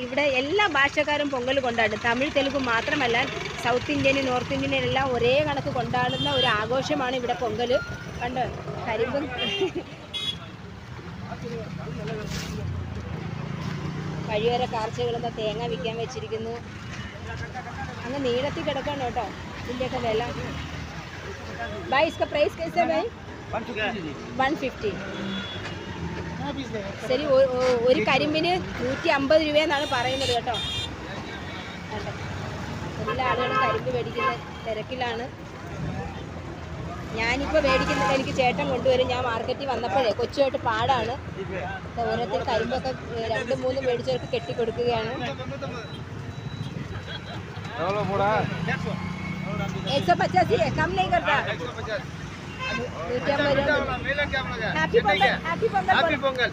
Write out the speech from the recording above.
ഇവിടെ എല്ലാ ഭാഷക്കാരും പൊങ്കൽ കൊണ്ടാടും. തമിഴ് തെലുങ്ക് മാത്രമല്ല, സൗത്ത് ഇന്ത്യനും നോർത്ത് ഇന്ത്യനും എല്ലാം ഒരേ കണക്ക് കൊണ്ടാടുന്ന ഒരു ആഘോഷമാണ് ഇവിടെ പൊങ്കൽ. കണ്ടോ കരിമ്പും വഴിയോര കാർച്ചകളെന്താ തേങ്ങ വിൽക്കാൻ വെച്ചിരിക്കുന്നു. അങ്ങ് നീളത്തിൽ കിടക്കണം കേട്ടോ ഇതിൻ്റെയൊക്കെ വില. भाई इसका प्राइस कैसे है भाई? 150. ശരി, ഒരു കരിമ്പിന് 150 രൂപയെന്നാണ് പറയുന്നത് കേട്ടോ. എല്ലാ ആളുകളും കരിമ്പ് മേടിക്കുന്ന തിരക്കിലാണ്. ഞാനിപ്പോൾ മേടിക്കുന്നില്ല, എനിക്ക് ചേട്ടൻ കൊണ്ടുവരും. ഞാൻ മാർക്കറ്റിൽ വന്നപ്പോഴേ കൊച്ചുമായിട്ട് പാടാണ്. ഓരോരുത്തർ കരിമ്പൊക്കെ 2-3 മേടിച്ചവർക്ക് കെട്ടിക്കൊടുക്കുകയാണ്. 150 है, कम नहीं करता. Happy Pongal, happy Pongal.